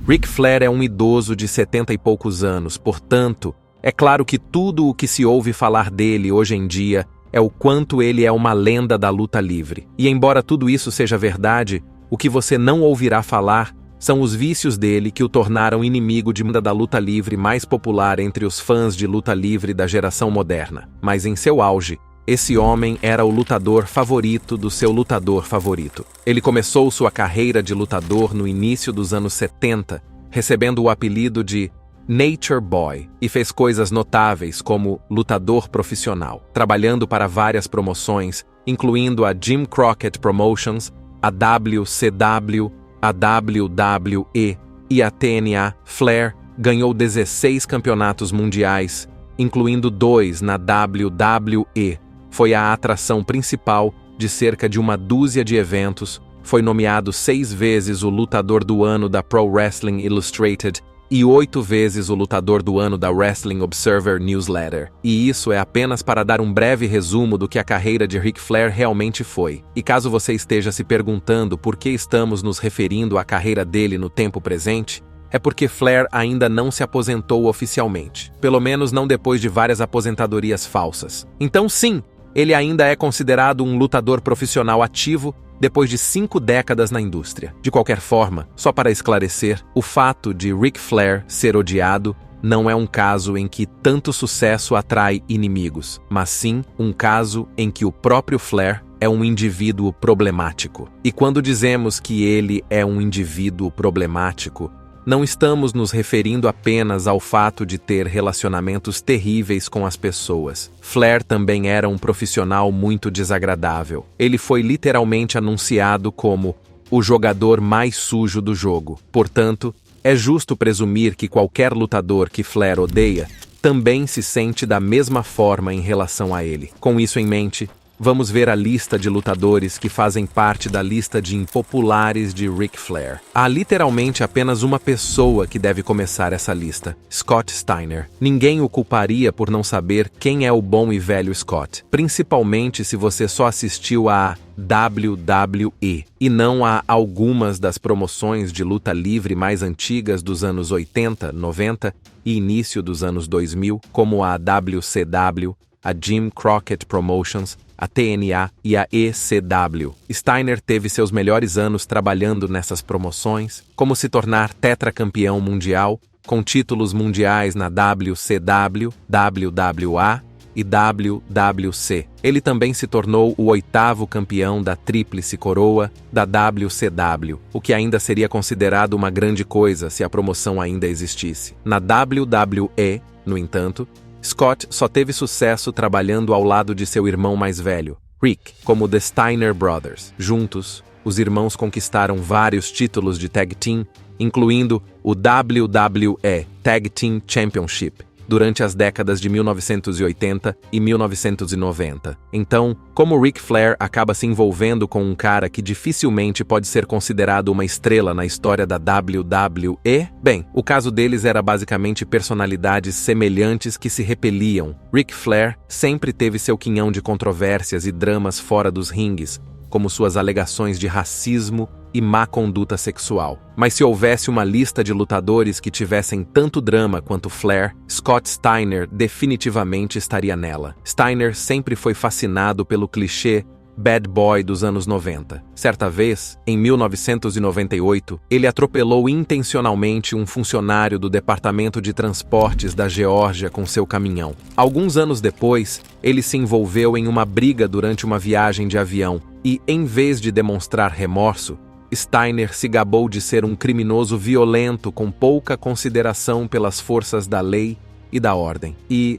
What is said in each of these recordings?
Ric Flair é um idoso de 70 e poucos anos, portanto, é claro que tudo o que se ouve falar dele hoje em dia é o quanto ele é uma lenda da luta livre. E embora tudo isso seja verdade, o que você não ouvirá falar são os vícios dele que o tornaram inimigo da luta livre mais popular entre os fãs de luta livre da geração moderna. Mas em seu auge, esse homem era o lutador favorito do seu lutador favorito. Ele começou sua carreira de lutador no início dos anos 70, recebendo o apelido de Nature Boy, e fez coisas notáveis como lutador profissional, trabalhando para várias promoções, incluindo a Jim Crockett Promotions, a WCW, a WWE e a TNA. Flair ganhou 16 campeonatos mundiais, incluindo 2 na WWE. Foi a atração principal de cerca de uma dúzia de eventos, foi nomeado 6 vezes o lutador do ano da Pro Wrestling Illustrated e 8 vezes o lutador do ano da Wrestling Observer Newsletter. E isso é apenas para dar um breve resumo do que a carreira de Ric Flair realmente foi. E caso você esteja se perguntando por que estamos nos referindo à carreira dele no tempo presente, é porque Flair ainda não se aposentou oficialmente. Pelo menos não depois de várias aposentadorias falsas. Então sim, ele ainda é considerado um lutador profissional ativo depois de 5 décadas na indústria. De qualquer forma, só para esclarecer, o fato de Ric Flair ser odiado não é um caso em que tanto sucesso atrai inimigos, mas sim um caso em que o próprio Flair é um indivíduo problemático. E quando dizemos que ele é um indivíduo problemático, não estamos nos referindo apenas ao fato de ter relacionamentos terríveis com as pessoas. Flair também era um profissional muito desagradável. Ele foi literalmente anunciado como o jogador mais sujo do jogo. Portanto, é justo presumir que qualquer lutador que Flair odeia também se sente da mesma forma em relação a ele. Com isso em mente, vamos ver a lista de lutadores que fazem parte da lista de impopulares de Ric Flair. Há literalmente apenas uma pessoa que deve começar essa lista: Scott Steiner. Ninguém o culparia por não saber quem é o bom e velho Scott, principalmente se você só assistiu a WWE e não a algumas das promoções de luta livre mais antigas dos anos 80, 90 e início dos anos 2000, como a WCW, a Jim Crockett Promotions, a TNA e a ECW. Steiner teve seus melhores anos trabalhando nessas promoções, como se tornar tetracampeão mundial, com títulos mundiais na WCW, WWA e WWC. Ele também se tornou o 8º campeão da Tríplice Coroa da WCW, o que ainda seria considerado uma grande coisa se a promoção ainda existisse. Na WWE, no entanto, Scott só teve sucesso trabalhando ao lado de seu irmão mais velho, Rick, como The Steiner Brothers. Juntos, os irmãos conquistaram vários títulos de tag team, incluindo o WWE Tag Team Championship, durante as décadas de 1980 e 1990. Então, como Ric Flair acaba se envolvendo com um cara que dificilmente pode ser considerado uma estrela na história da WWE? Bem, o caso deles era basicamente personalidades semelhantes que se repeliam. Ric Flair sempre teve seu quinhão de controvérsias e dramas fora dos ringues, como suas alegações de racismo e má conduta sexual. Mas se houvesse uma lista de lutadores que tivessem tanto drama quanto Flair, Scott Steiner definitivamente estaria nela. Steiner sempre foi fascinado pelo clichê bad boy dos anos 90. Certa vez, em 1998, ele atropelou intencionalmente um funcionário do Departamento de Transportes da Geórgia com seu caminhão. Alguns anos depois, ele se envolveu em uma briga durante uma viagem de avião e, em vez de demonstrar remorso, Steiner se gabou de ser um criminoso violento com pouca consideração pelas forças da lei e da ordem. E,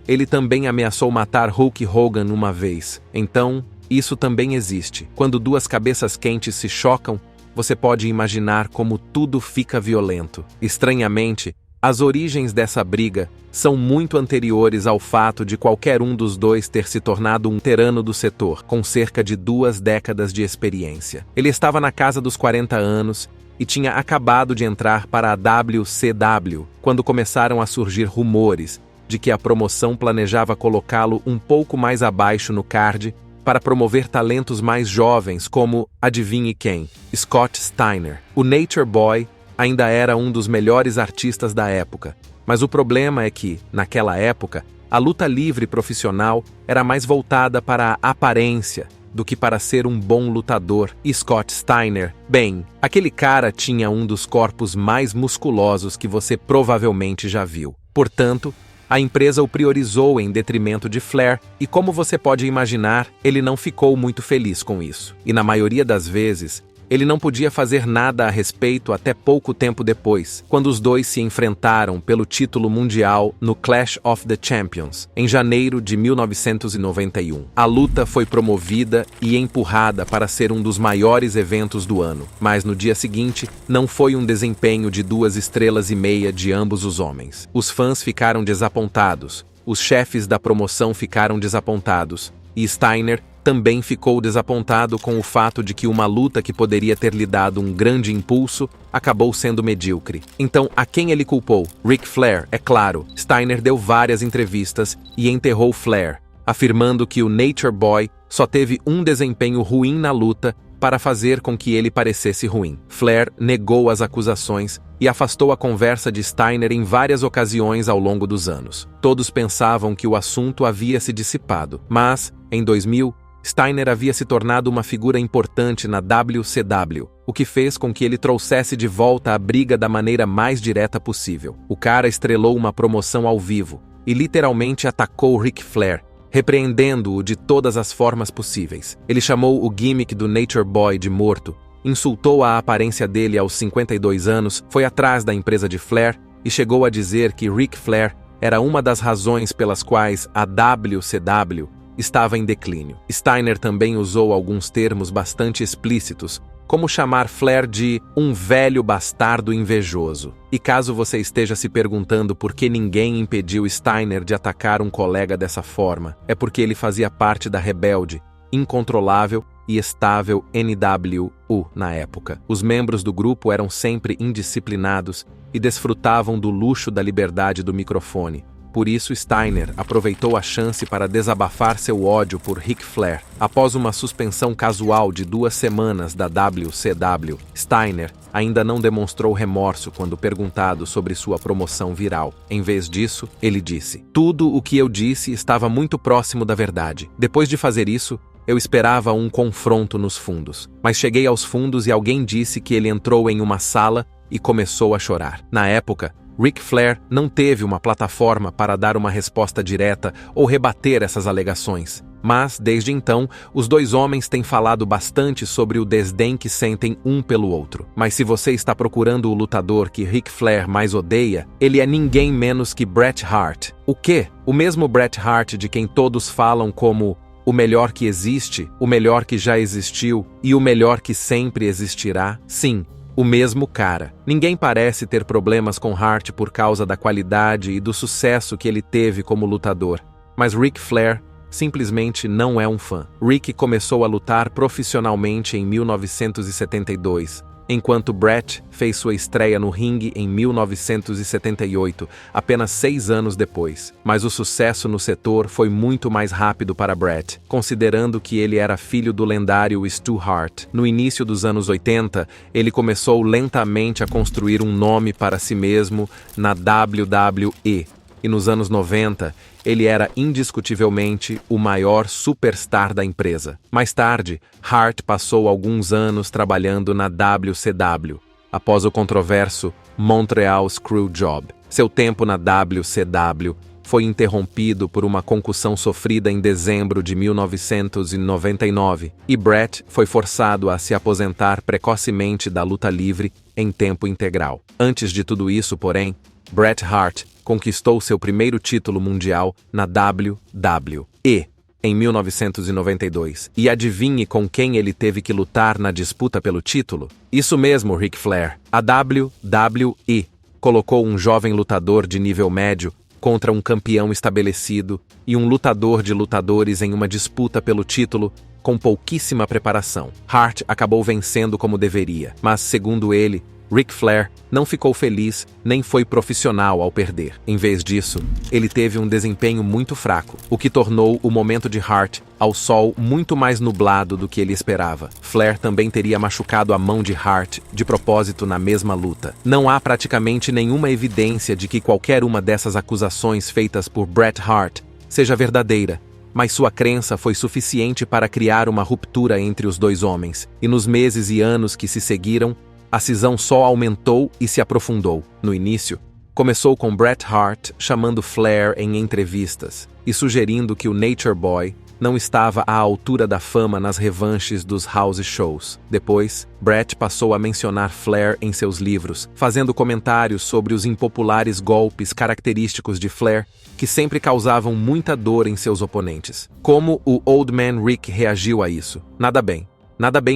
ele também ameaçou matar Hulk Hogan uma vez. Então, isso também existe. Quando duas cabeças quentes se chocam, você pode imaginar como tudo fica violento. Estranhamente, as origens dessa briga são muito anteriores ao fato de qualquer um dos dois ter se tornado um veterano do setor, com cerca de 2 décadas de experiência. Ele estava na casa dos 40 anos e tinha acabado de entrar para a WCW, quando começaram a surgir rumores de que a promoção planejava colocá-lo um pouco mais abaixo no card para promover talentos mais jovens como, adivinhe quem, Scott Steiner. O Nature Boy ainda era um dos melhores artistas da época. Mas o problema é que, naquela época, a luta livre profissional era mais voltada para a aparência do que para ser um bom lutador. E Scott Steiner, bem, aquele cara tinha um dos corpos mais musculosos que você provavelmente já viu. Portanto, a empresa o priorizou em detrimento de Flair e, como você pode imaginar, ele não ficou muito feliz com isso. E na maioria das vezes, ele não podia fazer nada a respeito até pouco tempo depois, quando os dois se enfrentaram pelo título mundial no Clash of the Champions, em janeiro de 1991. A luta foi promovida e empurrada para ser um dos maiores eventos do ano, mas no dia seguinte não foi um desempenho de 2,5 estrelas de ambos os homens. Os fãs ficaram desapontados, os chefes da promoção ficaram desapontados, e Steiner também ficou desapontado com o fato de que uma luta que poderia ter lhe dado um grande impulso acabou sendo medíocre. Então, a quem ele culpou? Ric Flair, é claro. Steiner deu várias entrevistas e enterrou Flair, afirmando que o Nature Boy só teve um desempenho ruim na luta para fazer com que ele parecesse ruim. Flair negou as acusações e afastou a conversa de Steiner em várias ocasiões ao longo dos anos. Todos pensavam que o assunto havia se dissipado, mas, em 2000, Steiner havia se tornado uma figura importante na WCW, o que fez com que ele trouxesse de volta a briga da maneira mais direta possível. O cara estrelou uma promoção ao vivo e literalmente atacou Ric Flair, repreendendo-o de todas as formas possíveis. Ele chamou o gimmick do Nature Boy de morto, insultou a aparência dele aos 52 anos, foi atrás da empresa de Flair e chegou a dizer que Ric Flair era uma das razões pelas quais a WCW estava em declínio. Steiner também usou alguns termos bastante explícitos, como chamar Flair de um velho bastardo invejoso. E caso você esteja se perguntando por que ninguém impediu Steiner de atacar um colega dessa forma, é porque ele fazia parte da rebelde, incontrolável e estável NWO na época. Os membros do grupo eram sempre indisciplinados e desfrutavam do luxo da liberdade do microfone. Por isso, Steiner aproveitou a chance para desabafar seu ódio por Ric Flair. Após uma suspensão casual de 2 semanas da WCW, Steiner ainda não demonstrou remorso quando perguntado sobre sua promoção viral. Em vez disso, ele disse: "Tudo o que eu disse estava muito próximo da verdade. Depois de fazer isso, eu esperava um confronto nos fundos. Mas cheguei aos fundos e alguém disse que ele entrou em uma sala e começou a chorar. Na época, Ric Flair não teve uma plataforma para dar uma resposta direta ou rebater essas alegações. Mas, desde então, os dois homens têm falado bastante sobre o desdém que sentem um pelo outro. Mas se você está procurando o lutador que Ric Flair mais odeia, ele é ninguém menos que Bret Hart. O quê? O mesmo Bret Hart de quem todos falam como o melhor que existe, o melhor que já existiu e o melhor que sempre existirá? Sim, o mesmo cara. Ninguém parece ter problemas com Hart por causa da qualidade e do sucesso que ele teve como lutador. Mas Ric Flair simplesmente não é um fã. Ric começou a lutar profissionalmente em 1972, enquanto Bret fez sua estreia no ringue em 1978, apenas 6 anos depois. Mas o sucesso no setor foi muito mais rápido para Bret, considerando que ele era filho do lendário Stu Hart. No início dos anos 80, ele começou lentamente a construir um nome para si mesmo na WWE. E nos anos 90, ele era indiscutivelmente o maior superstar da empresa. Mais tarde, Hart passou alguns anos trabalhando na WCW, após o controverso Montreal Screwjob. Seu tempo na WCW foi interrompido por uma concussão sofrida em dezembro de 1999, e Bret foi forçado a se aposentar precocemente da luta livre em tempo integral. Antes de tudo isso, porém, Bret Hart conquistou seu primeiro título mundial na WWE em 1992. E adivinhe com quem ele teve que lutar na disputa pelo título? Isso mesmo, Ric Flair. A WWE colocou um jovem lutador de nível médio contra um campeão estabelecido e um lutador de lutadores em uma disputa pelo título com pouquíssima preparação. Hart acabou vencendo como deveria, mas, segundo ele, Ric Flair não ficou feliz nem foi profissional ao perder. Em vez disso, ele teve um desempenho muito fraco, o que tornou o momento de Hart ao sol muito mais nublado do que ele esperava. Flair também teria machucado a mão de Hart de propósito na mesma luta. Não há praticamente nenhuma evidência de que qualquer uma dessas acusações feitas por Bret Hart seja verdadeira, mas sua crença foi suficiente para criar uma ruptura entre os dois homens, e nos meses e anos que se seguiram, a cisão só aumentou e se aprofundou. No início, começou com Bret Hart chamando Flair em entrevistas e sugerindo que o Nature Boy não estava à altura da fama nas revanches dos house shows. Depois, Bret passou a mencionar Flair em seus livros, fazendo comentários sobre os impopulares golpes característicos de Flair, que sempre causavam muita dor em seus oponentes. Como o Old Man Rick reagiu a isso? Nada bem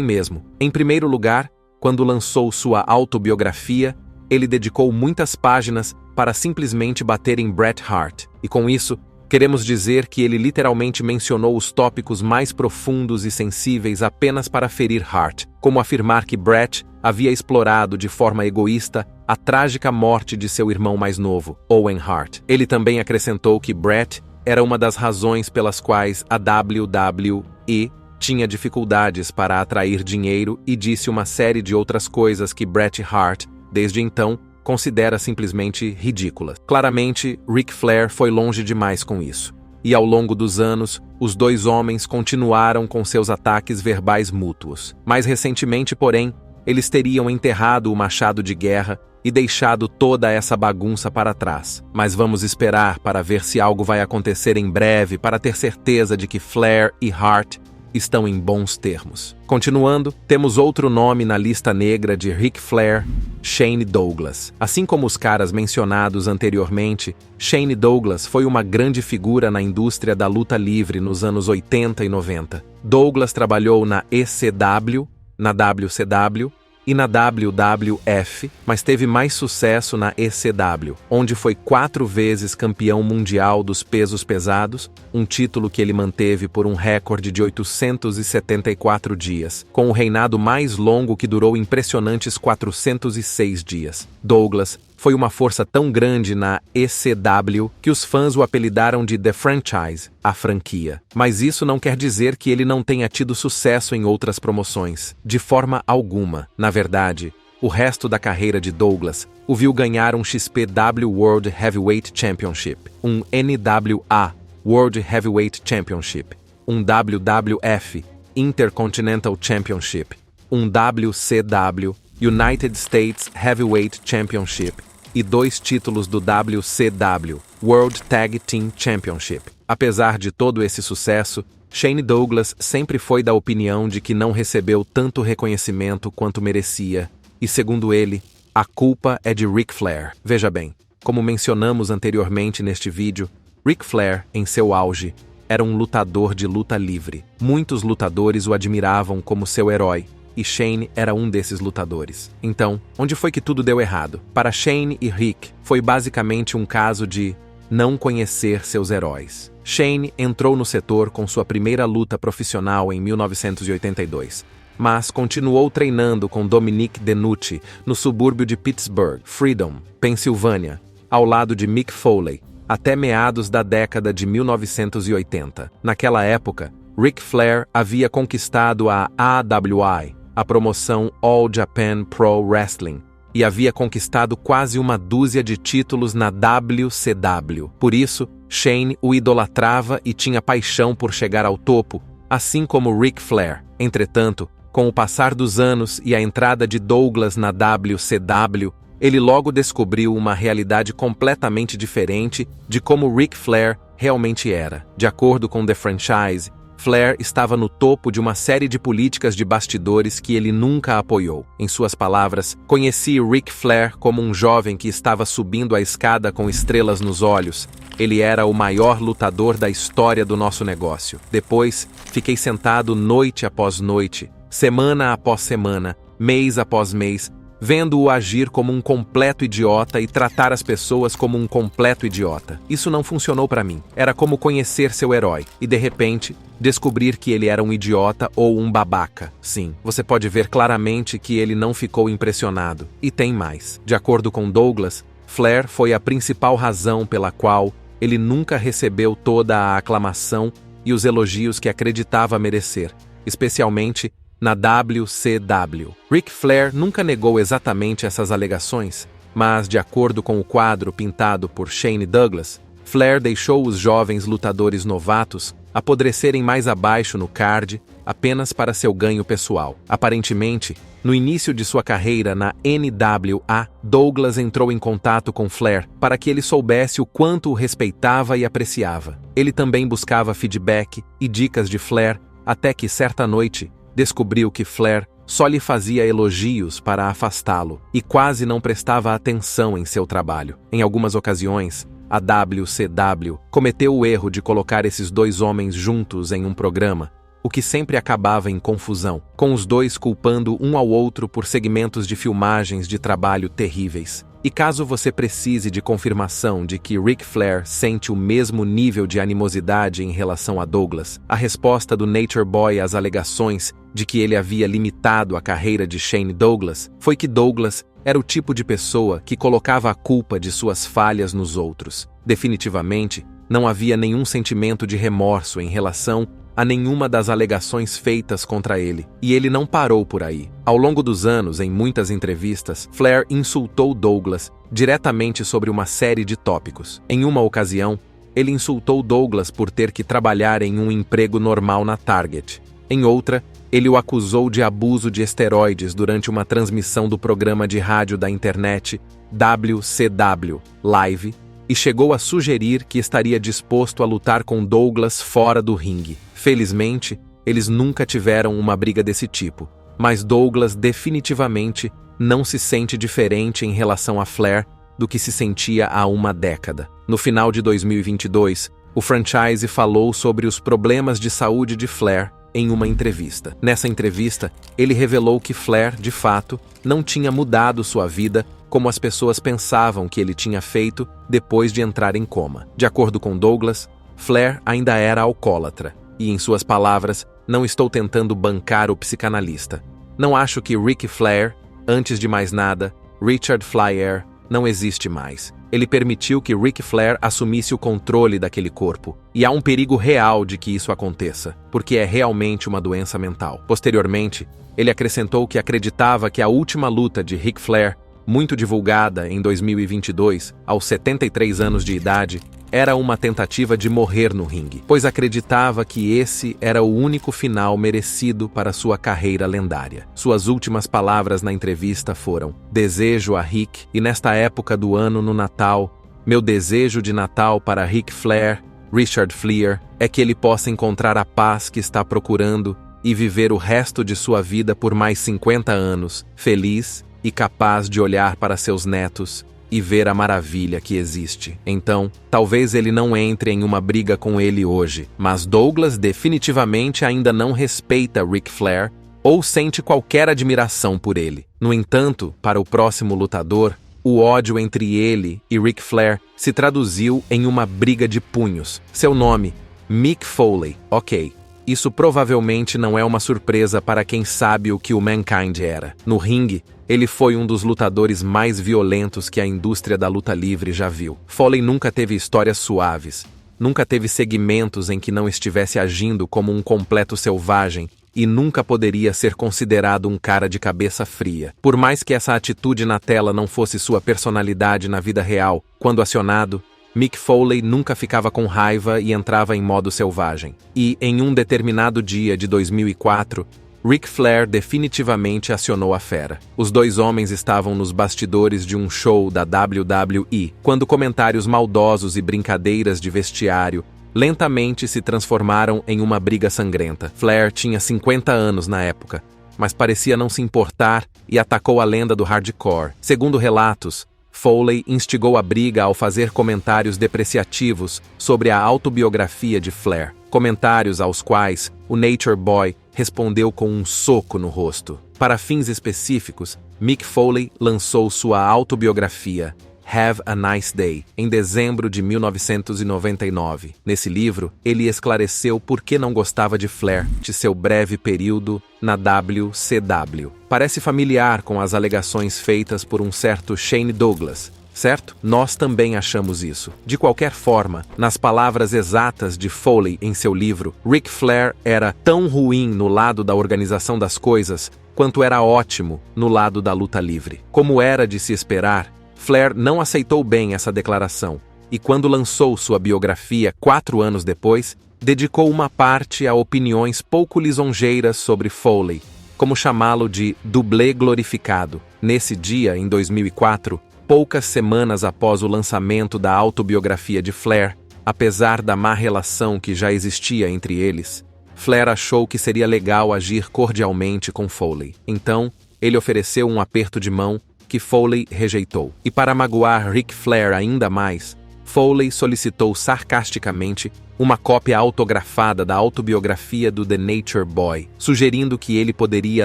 mesmo. Em primeiro lugar, quando lançou sua autobiografia, ele dedicou muitas páginas para simplesmente bater em Bret Hart, e com isso, queremos dizer que ele literalmente mencionou os tópicos mais profundos e sensíveis apenas para ferir Hart, como afirmar que Bret havia explorado de forma egoísta a trágica morte de seu irmão mais novo, Owen Hart. Ele também acrescentou que Bret era uma das razões pelas quais a WWE tinha dificuldades para atrair dinheiro e disse uma série de outras coisas que Bret Hart, desde então, considera simplesmente ridículas. Claramente, Ric Flair foi longe demais com isso. E ao longo dos anos, os dois homens continuaram com seus ataques verbais mútuos. Mais recentemente, porém, eles teriam enterrado o machado de guerra e deixado toda essa bagunça para trás. Mas vamos esperar para ver se algo vai acontecer em breve para ter certeza de que Flair e Hart estão em bons termos. Continuando, temos outro nome na lista negra de Ric Flair, Shane Douglas. Assim como os caras mencionados anteriormente, Shane Douglas foi uma grande figura na indústria da luta livre nos anos 80 e 90. Douglas trabalhou na ECW, na WCW e na WWF, mas teve mais sucesso na ECW, onde foi 4 vezes campeão mundial dos pesos pesados, um título que ele manteve por um recorde de 874 dias, com o reinado mais longo que durou impressionantes 406 dias. Douglas foi uma força tão grande na ECW que os fãs o apelidaram de The Franchise, a franquia. Mas isso não quer dizer que ele não tenha tido sucesso em outras promoções. De forma alguma. Na verdade, o resto da carreira de Douglas o viu ganhar um XPW World Heavyweight Championship, um NWA World Heavyweight Championship, um WWF Intercontinental Championship, um WCW United States Heavyweight Championship e 2 títulos do WCW, World Tag Team Championship. Apesar de todo esse sucesso, Shane Douglas sempre foi da opinião de que não recebeu tanto reconhecimento quanto merecia, e segundo ele, a culpa é de Ric Flair. Veja bem, como mencionamos anteriormente neste vídeo, Ric Flair, em seu auge, era um lutador de luta livre. Muitos lutadores o admiravam como seu herói, e Shane era um desses lutadores. Então, onde foi que tudo deu errado? Para Shane e Rick, foi basicamente um caso de não conhecer seus heróis. Shane entrou no setor com sua primeira luta profissional em 1982, mas continuou treinando com Dominic DeNucci no subúrbio de Pittsburgh, Freedom, Pensilvânia, ao lado de Mick Foley, até meados da década de 1980. Naquela época, Ric Flair havia conquistado a AWI, a promoção All Japan Pro Wrestling, e havia conquistado quase uma dúzia de títulos na WCW. Por isso, Shane o idolatrava e tinha paixão por chegar ao topo, assim como Ric Flair. Entretanto, com o passar dos anos e a entrada de Douglas na WCW, ele logo descobriu uma realidade completamente diferente de como Ric Flair realmente era. De acordo com The Franchise, Flair estava no topo de uma série de políticas de bastidores que ele nunca apoiou. Em suas palavras, conheci Ric Flair como um jovem que estava subindo a escada com estrelas nos olhos. Ele era o maior lutador da história do nosso negócio. Depois, fiquei sentado noite após noite, semana após semana, mês após mês, vendo-o agir como um completo idiota e tratar as pessoas como um completo idiota. Isso não funcionou para mim. Era como conhecer seu herói e, de repente, descobrir que ele era um idiota ou um babaca. Sim, você pode ver claramente que ele não ficou impressionado. E tem mais. De acordo com Douglas, Flair foi a principal razão pela qual ele nunca recebeu toda a aclamação e os elogios que acreditava merecer, especialmente na WCW. Ric Flair nunca negou exatamente essas alegações, mas, de acordo com o quadro pintado por Shane Douglas, Flair deixou os jovens lutadores novatos apodrecerem mais abaixo no card apenas para seu ganho pessoal. Aparentemente, no início de sua carreira na NWA, Douglas entrou em contato com Flair para que ele soubesse o quanto o respeitava e apreciava. Ele também buscava feedback e dicas de Flair, até que, certa noite, descobriu que Flair só lhe fazia elogios para afastá-lo e quase não prestava atenção em seu trabalho. Em algumas ocasiões, a WCW cometeu o erro de colocar esses dois homens juntos em um programa, o que sempre acabava em confusão, com os dois culpando um ao outro por segmentos de filmagens de trabalho terríveis. E caso você precise de confirmação de que Ric Flair sente o mesmo nível de animosidade em relação a Douglas, a resposta do Nature Boy às alegações de que ele havia limitado a carreira de Shane Douglas foi que Douglas era o tipo de pessoa que colocava a culpa de suas falhas nos outros. Definitivamente, não havia nenhum sentimento de remorso em relação a nenhuma das alegações feitas contra ele, e ele não parou por aí. Ao longo dos anos, em muitas entrevistas, Flair insultou Douglas diretamente sobre uma série de tópicos. Em uma ocasião, ele insultou Douglas por ter que trabalhar em um emprego normal na Target. Em outra, ele o acusou de abuso de esteroides durante uma transmissão do programa de rádio da internet WCW Live e chegou a sugerir que estaria disposto a lutar com Douglas fora do ringue. Felizmente, eles nunca tiveram uma briga desse tipo, mas Douglas definitivamente não se sente diferente em relação a Flair do que se sentia há uma década. No final de 2022, o franchise falou sobre os problemas de saúde de Flair em uma entrevista. Nessa entrevista, ele revelou que Flair, de fato, não tinha mudado sua vida como as pessoas pensavam que ele tinha feito depois de entrar em coma. De acordo com Douglas, Flair ainda era alcoólatra. E, em suas palavras, não estou tentando bancar o psicanalista. Não acho que Ric Flair, antes de mais nada, Richard Flair, não existe mais. Ele permitiu que Ric Flair assumisse o controle daquele corpo. E há um perigo real de que isso aconteça, porque é realmente uma doença mental. Posteriormente, ele acrescentou que acreditava que a última luta de Ric Flair, muito divulgada em 2022, aos 73 anos de idade, era uma tentativa de morrer no ringue, pois acreditava que esse era o único final merecido para sua carreira lendária. Suas últimas palavras na entrevista foram: "Desejo a Ric, e nesta época do ano no Natal, meu desejo de Natal para Ric Flair, Richard Flair, é que ele possa encontrar a paz que está procurando e viver o resto de sua vida por mais 50 anos, feliz e capaz de olhar para seus netos e ver a maravilha que existe. Então, talvez ele não entre em uma briga com ele hoje, mas Douglas definitivamente ainda não respeita Ric Flair ou sente qualquer admiração por ele. No entanto, para o próximo lutador, o ódio entre ele e Ric Flair se traduziu em uma briga de punhos. Seu nome, Mick Foley. Ok, isso provavelmente não é uma surpresa para quem sabe o que o Mankind era. No ringue, ele foi um dos lutadores mais violentos que a indústria da luta livre já viu. Foley nunca teve histórias suaves, nunca teve segmentos em que não estivesse agindo como um completo selvagem e nunca poderia ser considerado um cara de cabeça fria. Por mais que essa atitude na tela não fosse sua personalidade na vida real, quando acionado, Mick Foley nunca ficava com raiva e entrava em modo selvagem. E, em um determinado dia de 2004, Ric Flair definitivamente acionou a fera. Os dois homens estavam nos bastidores de um show da WWE, quando comentários maldosos e brincadeiras de vestiário lentamente se transformaram em uma briga sangrenta. Flair tinha 50 anos na época, mas parecia não se importar e atacou a lenda do hardcore. Segundo relatos, Foley instigou a briga ao fazer comentários depreciativos sobre a autobiografia de Flair, comentários aos quais o Nature Boy respondeu com um soco no rosto. Para fins específicos, Mick Foley lançou sua autobiografia, Have a Nice Day, em dezembro de 1999. Nesse livro, ele esclareceu por que não gostava de Flair de seu breve período na WCW. Parece familiar com as alegações feitas por um certo Shane Douglas, certo? Nós também achamos isso. De qualquer forma, nas palavras exatas de Foley em seu livro, Ric Flair era tão ruim no lado da organização das coisas quanto era ótimo no lado da luta livre. Como era de se esperar, Flair não aceitou bem essa declaração e, quando lançou sua biografia 4 anos depois, dedicou uma parte a opiniões pouco lisonjeiras sobre Foley, como chamá-lo de dublê glorificado. Nesse dia, em 2004, poucas semanas após o lançamento da autobiografia de Flair, apesar da má relação que já existia entre eles, Flair achou que seria legal agir cordialmente com Foley. Então, ele ofereceu um aperto de mão que Foley rejeitou. E para magoar Ric Flair ainda mais, Foley solicitou sarcasticamente uma cópia autografada da autobiografia do The Nature Boy, sugerindo que ele poderia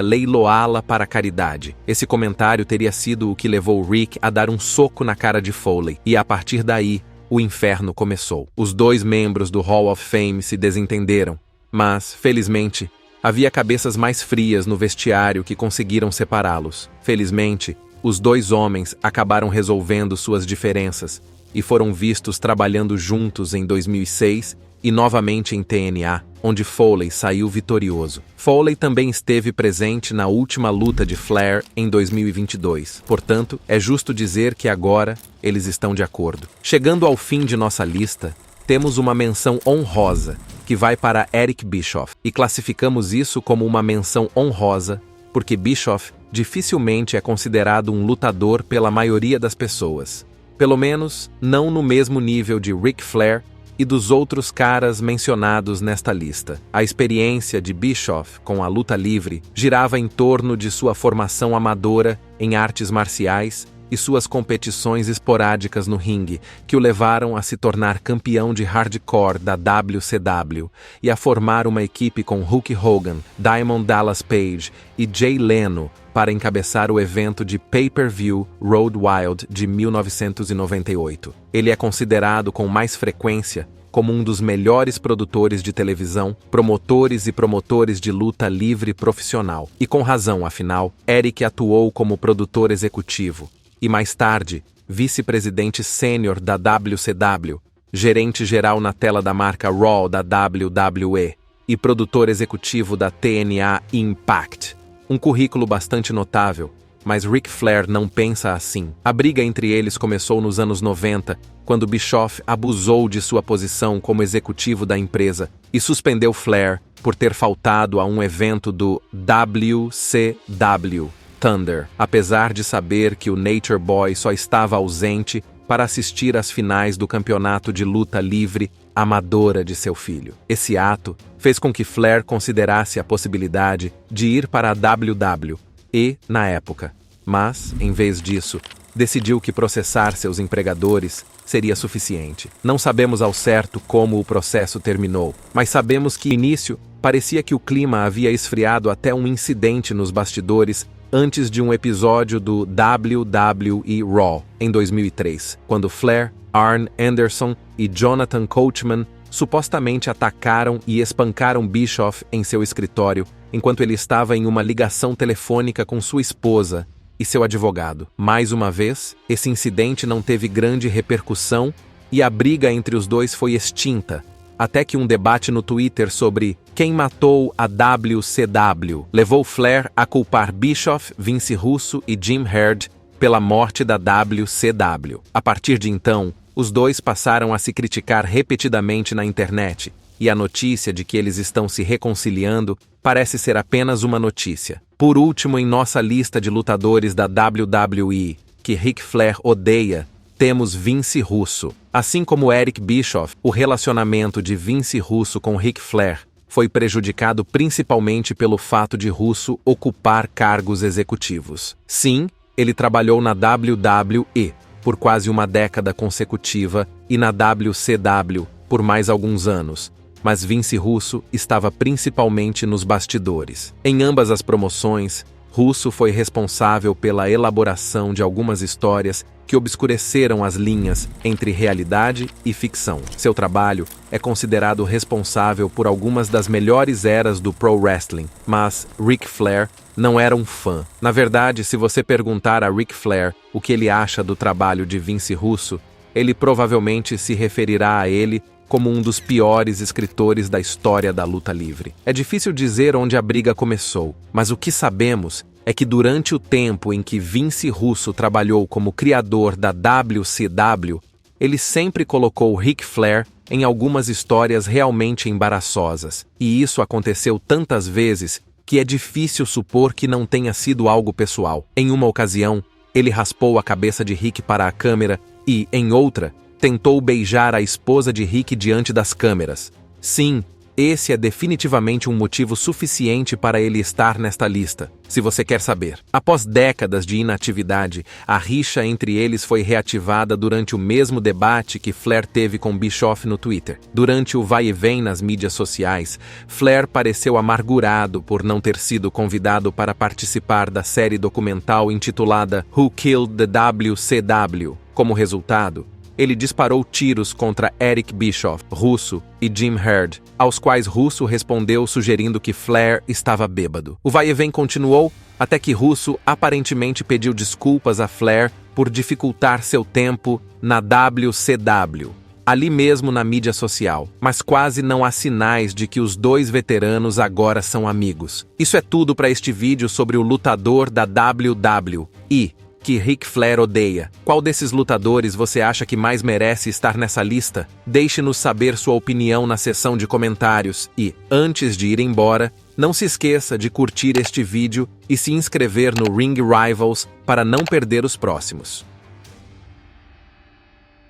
leiloá-la para a caridade. Esse comentário teria sido o que levou Rick a dar um soco na cara de Foley, e a partir daí, o inferno começou. Os 2 membros do Hall of Fame se desentenderam, mas, felizmente, havia cabeças mais frias no vestiário que conseguiram separá-los. Felizmente, os 2 homens acabaram resolvendo suas diferenças e foram vistos trabalhando juntos em 2006 e novamente em TNA, onde Foley saiu vitorioso. Foley também esteve presente na última luta de Flair em 2022. Portanto, é justo dizer que agora eles estão de acordo. Chegando ao fim de nossa lista, temos uma menção honrosa que vai para Eric Bischoff, e classificamos isso como uma menção honrosa porque Bischoff dificilmente é considerado um lutador pela maioria das pessoas. Pelo menos, não no mesmo nível de Ric Flair e dos outros caras mencionados nesta lista. A experiência de Bischoff com a luta livre girava em torno de sua formação amadora em artes marciais e suas competições esporádicas no ringue, que o levaram a se tornar campeão de hardcore da WCW e a formar uma equipe com Hulk Hogan, Diamond Dallas Page e Jay Leno para encabeçar o evento de pay-per-view Road Wild de 1998. Ele é considerado com mais frequência como um dos melhores produtores de televisão, promotores e promotores de luta livre profissional. E com razão, afinal, Eric atuou como produtor executivo e, mais tarde, vice-presidente sênior da WCW, gerente-geral na tela da marca Raw da WWE e produtor executivo da TNA Impact. Um currículo bastante notável, mas Ric Flair não pensa assim. A briga entre eles começou nos anos 90, quando Bischoff abusou de sua posição como executivo da empresa e suspendeu Flair por ter faltado a um evento do WCW Thunder, apesar de saber que o Nature Boy só estava ausente para assistir às finais do campeonato de luta livre amadora de seu filho. Esse ato fez com que Flair considerasse a possibilidade de ir para a WWE na época, mas, em vez disso, decidiu que processar seus empregadores seria suficiente. Não sabemos ao certo como o processo terminou, mas sabemos que, no início, parecia que o clima havia esfriado até um incidente nos bastidores antes de um episódio do WWE Raw, em 2003, quando Flair, Arn Anderson e Jonathan Coachman supostamente atacaram e espancaram Bischoff em seu escritório, enquanto ele estava em uma ligação telefônica com sua esposa e seu advogado. Mais uma vez, esse incidente não teve grande repercussão e a briga entre os dois foi extinta, até que um debate no Twitter sobre quem matou a WCW levou Flair a culpar Bischoff, Vince Russo e Jim Herd pela morte da WCW. A partir de então, os dois passaram a se criticar repetidamente na internet, e a notícia de que eles estão se reconciliando parece ser apenas uma notícia. Por último, em nossa lista de lutadores da WWE, que Ric Flair odeia, temos Vince Russo. Assim como Eric Bischoff, o relacionamento de Vince Russo com Ric Flair foi prejudicado principalmente pelo fato de Russo ocupar cargos executivos. Sim, ele trabalhou na WWE por quase uma década consecutiva e na WCW por mais alguns anos, mas Vince Russo estava principalmente nos bastidores. Em ambas as promoções, Russo foi responsável pela elaboração de algumas histórias que obscureceram as linhas entre realidade e ficção. Seu trabalho é considerado responsável por algumas das melhores eras do pro wrestling, mas Ric Flair não era um fã. Na verdade, se você perguntar a Ric Flair o que ele acha do trabalho de Vince Russo, ele provavelmente se referirá a ele como um dos piores escritores da história da luta livre. É difícil dizer onde a briga começou, mas o que sabemos é que durante o tempo em que Vince Russo trabalhou como criador da WCW, ele sempre colocou Ric Flair em algumas histórias realmente embaraçosas, e isso aconteceu tantas vezes que é difícil supor que não tenha sido algo pessoal. Em uma ocasião, ele raspou a cabeça de Ric para a câmera e, em outra, tentou beijar a esposa de Ric diante das câmeras. Sim, esse é definitivamente um motivo suficiente para ele estar nesta lista, se você quer saber. Após décadas de inatividade, a rixa entre eles foi reativada durante o mesmo debate que Flair teve com Bischoff no Twitter. Durante o vai e vem nas mídias sociais, Flair pareceu amargurado por não ter sido convidado para participar da série documental intitulada Who Killed the WCW? Como resultado, ele disparou tiros contra Eric Bischoff, Russo e Jim Herd, aos quais Russo respondeu sugerindo que Flair estava bêbado. O vai e vem continuou até que Russo aparentemente pediu desculpas a Flair por dificultar seu tempo na WCW, ali mesmo na mídia social, mas quase não há sinais de que os dois veteranos agora são amigos. Isso é tudo para este vídeo sobre o lutador da WWE que Ric Flair odeia. Qual desses lutadores você acha que mais merece estar nessa lista? Deixe-nos saber sua opinião na seção de comentários e, antes de ir embora, não se esqueça de curtir este vídeo e se inscrever no Ring Rivals para não perder os próximos.